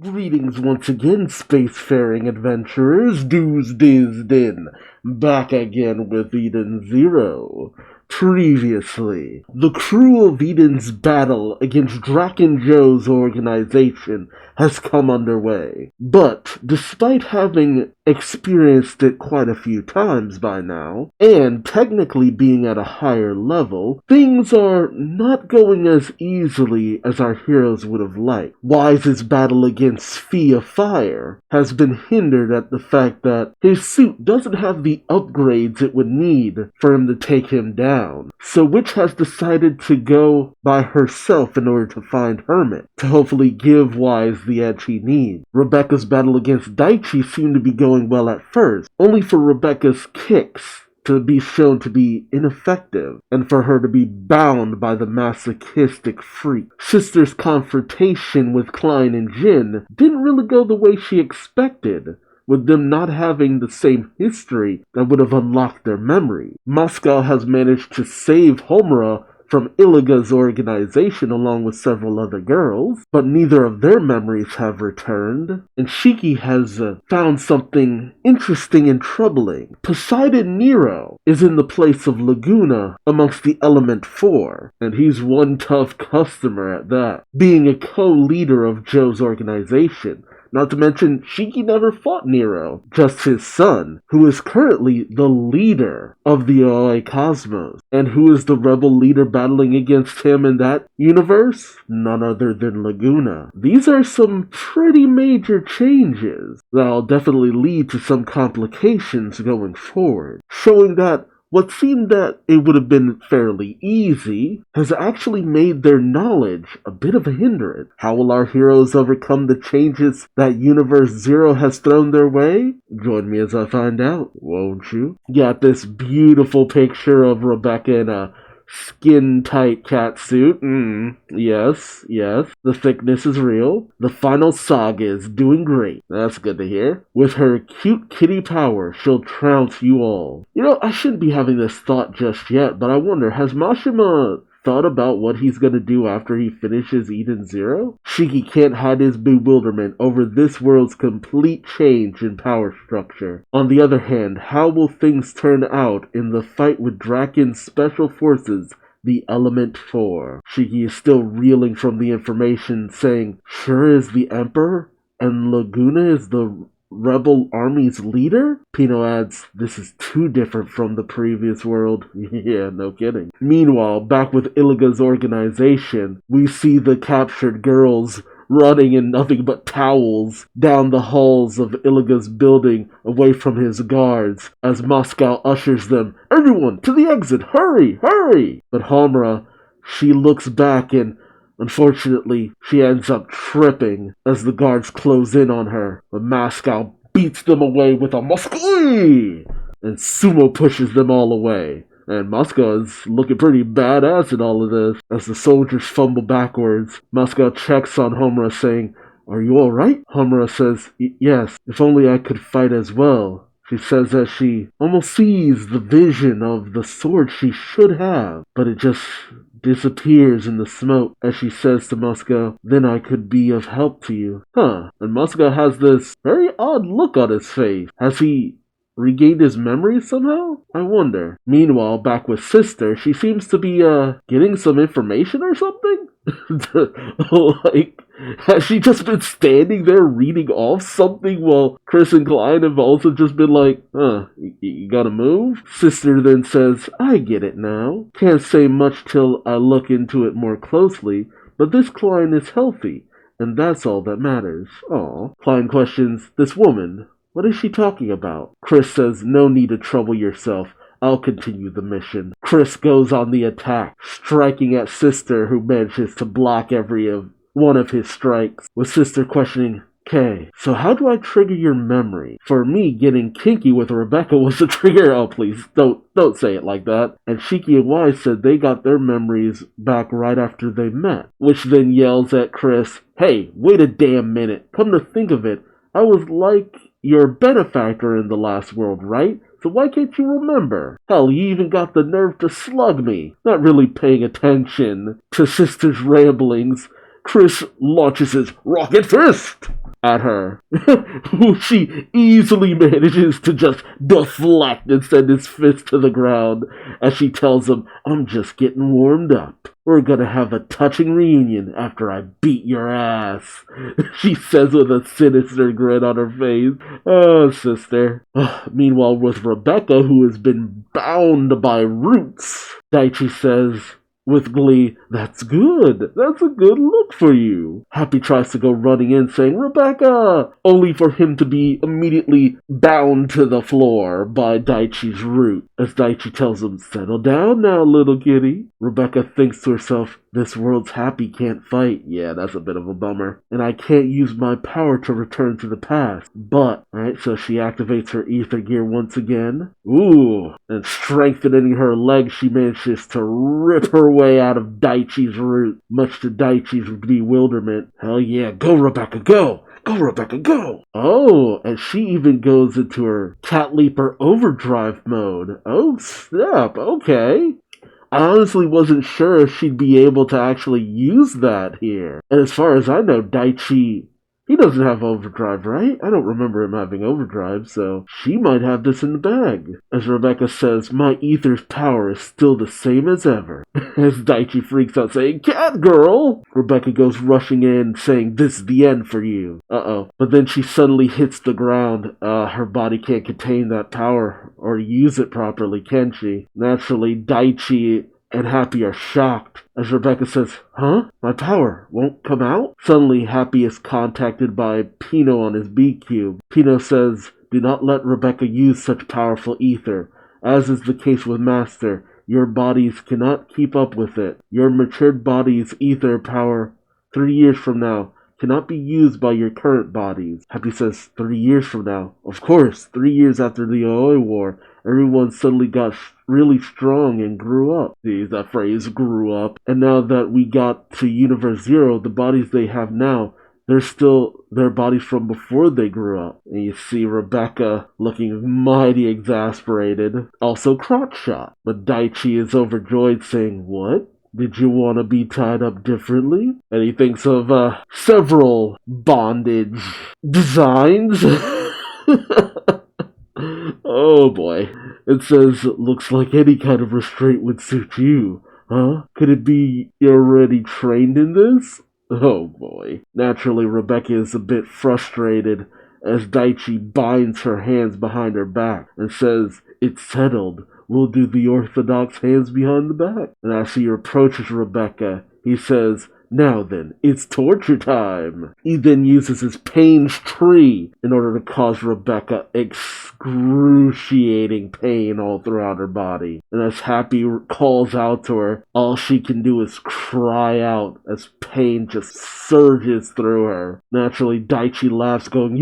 Greetings once again, spacefaring adventurers. Duuz-Diz-Din, back again with Eden Zero. Previously, the crew of Eden's battle against Draken Joe's organization has come underway. But, despite having experienced it quite a few times by now, and technically being at a higher level, things are not going as easily as our heroes would have liked. Wise's battle against Fee of Fire has been hindered at the fact that his suit doesn't have the upgrades it would need for him to take him down. So Witch has decided to go by herself in order to find Hermit, to hopefully give Wise the edge he needs. Rebecca's battle against Daichi seemed to be going well at first, only for Rebecca's kicks to be shown to be ineffective, and for her to be bound by the masochistic freak. Sister's confrontation with Klein and Jin didn't really go the way she expected, with them not having the same history that would have unlocked their memory. Moscow has managed to save Homura from Illiga's organization along with several other girls, but neither of their memories have returned, and Shiki has found something interesting and troubling. Poseidon Nero is in the place of Laguna amongst the Element Four, and he's one tough customer at that, being a co-leader of Joe's organization. Not to mention, Shiki never fought Nero, just his son, who is currently the leader of the OA Cosmos. And who is the rebel leader battling against him in that universe? None other than Laguna. These are some pretty major changes that'll definitely lead to some complications going forward, showing that what seemed that it would have been fairly easy has actually made their knowledge a bit of a hindrance. How will our heroes overcome the changes that Universe Zero has thrown their way? Join me as I find out, won't you? Got this beautiful picture of Rebecca in a skin-tight catsuit. Yes. The thickness is real. The final saga is doing great. That's good to hear. With her cute kitty power, she'll trounce you all. You know, I shouldn't be having this thought just yet, but I wonder, has Mashima thought about what he's gonna do after he finishes Eden Zero? Shiki can't hide his bewilderment over this world's complete change in power structure. On the other hand, how will things turn out in the fight with Draken's special forces, the Element Four? Shiki is still reeling from the information saying, sure is the Emperor, and Laguna is the rebel army's leader? Pino adds, this is too different from the previous world. Yeah, no kidding. Meanwhile, back with Illiga's organization, we see the captured girls running in nothing but towels down the halls of Illiga's building away from his guards as Moscow ushers them, everyone to the exit, hurry! But Homura, she looks back and unfortunately, she ends up tripping as the guards close in on her. But Moscow beats them away with a Moskwy! And Sumo pushes them all away. And Moscow is looking pretty badass in all of this. As the soldiers fumble backwards, Moscow checks on Homura saying, are you alright? Homura says, yes, if only I could fight as well. She says that she almost sees the vision of the sword she should have, but it just disappears in the smoke as she says to Moscow, then I could be of help to you. And Moscow has this very odd look on his face. Has he regained his memory somehow? I wonder. Meanwhile, back with Sister, she seems to be getting some information or something? Like, has she just been standing there reading off something while Chris and Klein have also just been like, you gotta move? Sister then says, I get it now. Can't say much till I look into it more closely, but this Klein is healthy, and that's all that matters. Aw. Klein questions, this woman, what is she talking about? Chris says, no need to trouble yourself. I'll continue the mission. Chris goes on the attack, striking at Sister, who manages to block every one of his strikes, with Sister questioning, okay, so how do I trigger your memory? For me, getting kinky with Rebecca was the trigger. Oh, please, don't say it like that. And Shiki and Wise said they got their memories back right after they met, which then yells at Chris, hey, wait a damn minute. Come to think of it, I was like your benefactor in the last world, right? So why can't you remember? Hell, you even got the nerve to slug me. Not really paying attention to Sister's ramblings, Chris launches his rocket fist at her, who she easily manages to just deflect and send his fist to the ground as she tells him, I'm just getting warmed up. We're gonna have a touching reunion after I beat your ass, she says with a sinister grin on her face. Oh, sister. Meanwhile, with Rebecca, who has been bound by roots, Daichi says, with glee, that's good. That's a good look for you. Happy tries to go running in saying, Rebecca! Only for him to be immediately bound to the floor by Daichi's root. As Daichi tells him, settle down now, little kitty. Rebecca thinks to herself, this world's Happy can't fight. Yeah, that's a bit of a bummer. And I can't use my power to return to the past. But, alright, so she activates her ether gear once again. Ooh, and strengthening her legs, she manages to rip her way out of Daichi's root, much to Daichi's bewilderment. Hell yeah, go Rebecca, go! Go, Rebecca, go! Oh, and she even goes into her Cat Leaper overdrive mode. Oh, snap, okay. I honestly wasn't sure if she'd be able to actually use that here. And as far as I know, Daichi, he doesn't have overdrive, right? I don't remember him having overdrive, so she might have this in the bag. As Rebecca says, my ether's power is still the same as ever. As Daichi freaks out saying, Cat girl! Rebecca goes rushing in saying, this is the end for you. Uh-oh. But then she suddenly hits the ground. Her body can't contain that power or use it properly, can she? Naturally, Daichi and Happy are shocked as Rebecca says, huh? My power won't come out? Suddenly, Happy is contacted by Pino on his B-Cube. Pino says, do not let Rebecca use such powerful ether. As is the case with Master, your bodies cannot keep up with it. Your matured body's ether power 3 years from now cannot be used by your current bodies. Happy says, 3 years from now. Of course, 3 years after the Aoi War, everyone suddenly got really strong and grew up. See, that phrase, grew up. And now that we got to Universe Zero, the bodies they have now, they're still their bodies from before they grew up. And you see Rebecca looking mighty exasperated, also crotch shot. But Daichi is overjoyed saying, what? Did you want to be tied up differently? And he thinks of several bondage designs. Oh boy. It says, looks like any kind of restraint would suit you. Huh? Could it be you're already trained in this? Oh boy. Naturally, Rebecca is a bit frustrated as Daichi binds her hands behind her back and says, it's settled. We'll do the orthodox hands behind the back. And as he approaches Rebecca, he says, now then, it's torture time. He then uses his pain's tree in order to cause Rebecca excruciating pain all throughout her body. And as Happy calls out to her, all she can do is cry out as pain just surges through her. Naturally, Daichi laughs going,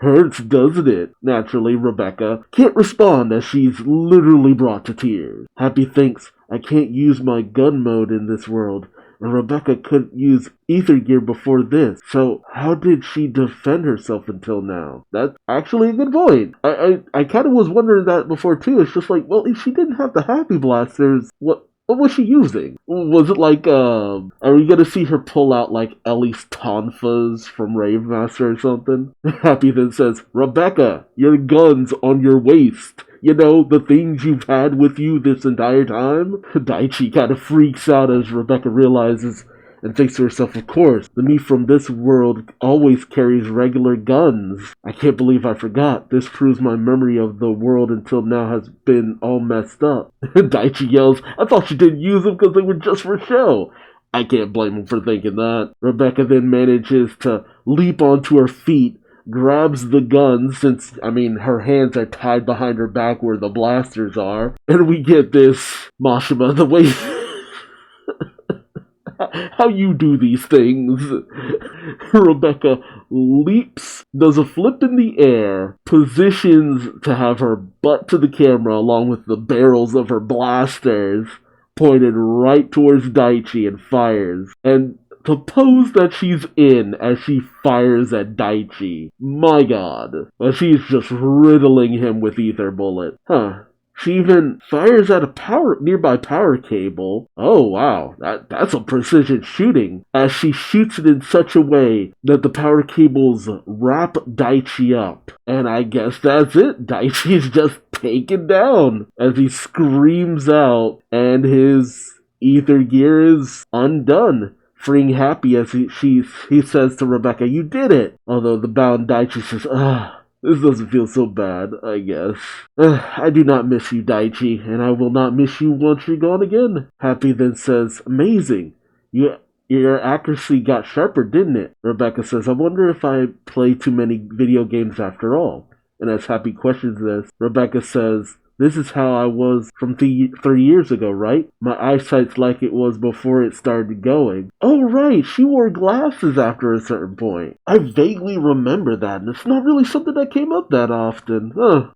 hurts, doesn't it? Naturally, Rebecca can't respond as she's literally brought to tears. Happy thinks, I can't use my gun mode in this world. And Rebecca couldn't use ether gear before this. So how did she defend herself until now? That's actually a good point. I kind of was wondering that before too. It's just like, well, if she didn't have the Happy Blasters, what was she using? Was it like, are we gonna see her pull out like Ellie's tonfas from Rave Master or something? Happy then says, Rebecca, your gun's on your waist. You know, the things you've had with you this entire time? Daichi kind of freaks out as Rebecca realizes and thinks to herself, of course, the me from this world always carries regular guns. I can't believe I forgot. This proves my memory of the world until now has been all messed up. Daichi yells, I thought you didn't use them because they were just for show. I can't blame him for thinking that. Rebecca then manages to leap onto her feet, grabs the gun since, her hands are tied behind her back where the blasters are. And we get this, Mashima, the way how you do these things. Rebecca leaps, does a flip in the air, positions to have her butt to the camera along with the barrels of her blasters pointed right towards Daichi and fires. And the pose that she's in as she fires at Daichi. My god. She's just riddling him with ether bullet. Huh. She even fires at a nearby power cable. Oh wow, that's a precision shooting. As she shoots it in such a way that the power cables wrap Daichi up. And I guess that's it. Daichi's just taken down as he screams out and his ether gear is undone. Freeing Happy as he says to Rebecca, "You did it!" Although the bound Daichi says, this doesn't feel so bad, I guess. I do not miss you, Daichi, and I will not miss you once you're gone again. Happy then says, "Amazing. Your accuracy got sharper, didn't it?" Rebecca says, "I wonder if I play too many video games after all." And as Happy questions this, Rebecca says, "This is how I was from 3 years ago, right? My eyesight's like it was before it started going." Oh, right, she wore glasses after a certain point. I vaguely remember that, and it's not really something that came up that often.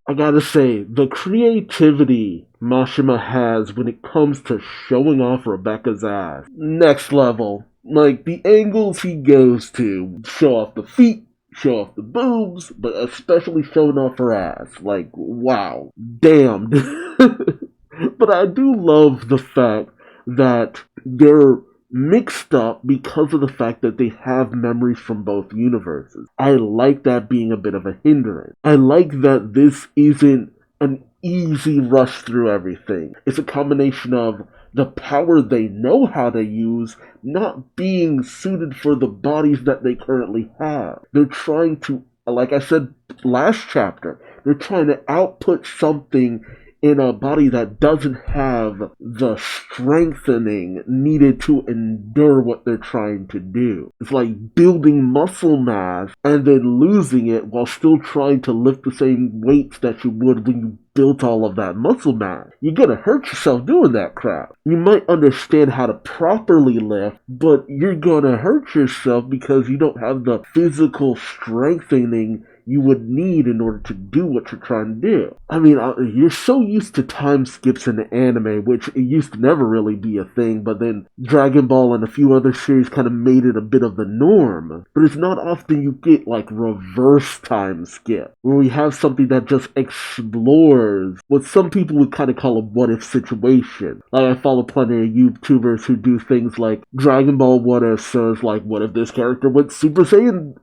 I gotta say, the creativity Mashima has when it comes to showing off Rebecca's ass, next level. Like, the angles he goes to show off the feet, show off the boobs, but especially showing off her ass. Like, wow. Damned. But I do love the fact that they're mixed up because of the fact that they have memories from both universes. I like that being a bit of a hindrance. I like that this isn't an easy rush through everything. It's a combination of the power they know how to use not being suited for the bodies that they currently have. They're trying to, like I said last chapter, they're trying to output something in a body that doesn't have the strengthening needed to endure what they're trying to do. It's like building muscle mass and then losing it while still trying to lift the same weights that you would when you built all of that muscle mass. You're gonna hurt yourself doing that crap. You might understand how to properly lift, but you're gonna hurt yourself because you don't have the physical strengthening you would need in order to do what you're trying to do. I mean, you're so used to time skips in the anime, which it used to never really be a thing, but then Dragon Ball and a few other series kind of made it a bit of the norm. But it's not often you get like reverse time skip, where we have something that just explores what some people would kind of call a what-if situation. Like, I follow plenty of YouTubers who do things like Dragon Ball what-if, so it's like, what if this character went Super Saiyan,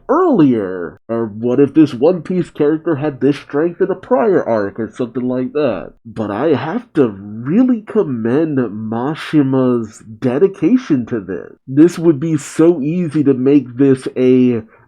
earlier? Or what if this One Piece character had this strength in a prior arc or something like that? But I have to really commend Mashima's dedication to this. This would be so easy to make this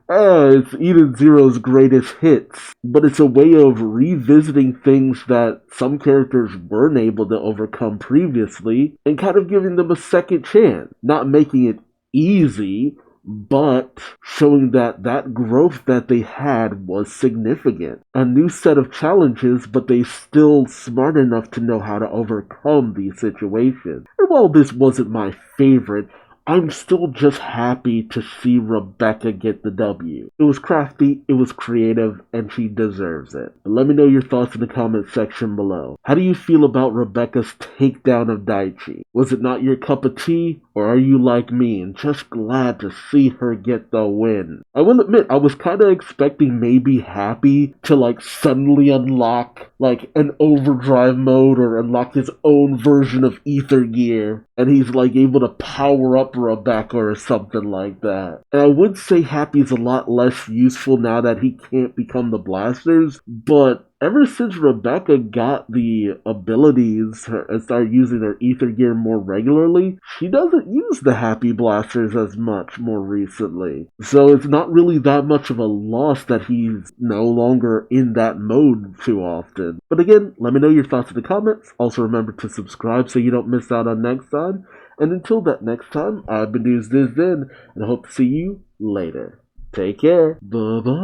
it's Eden Zero's greatest hits, but it's a way of revisiting things that some characters weren't able to overcome previously and kind of giving them a second chance. Not making it easy, but showing that growth that they had was significant. A new set of challenges, but they still smart enough to know how to overcome these situations. And while this wasn't my favorite, I'm still just happy to see Rebecca get the W. It was crafty, it was creative, and she deserves it. Let me know your thoughts in the comment section below. How do you feel about Rebecca's takedown of Daichi? Was it not your cup of tea, or are you like me and just glad to see her get the win? I will admit, I was kind of expecting maybe Happy to suddenly unlock an overdrive mode or unlock his own version of ether gear, and he's able to power up Rebecca or something like that. And I would say Happy's a lot less useful now that he can't become the blasters, but ever since Rebecca got the abilities and started using her ether gear more regularly, she doesn't use the Happy Blasters as much more recently. So it's not really that much of a loss that he's no longer in that mode too often. But again, let me know your thoughts in the comments. Also remember to subscribe so you don't miss out on next time. And until that next time, I've been Duuz-Diz-Din, and I hope to see you later. Take care. Bye-bye.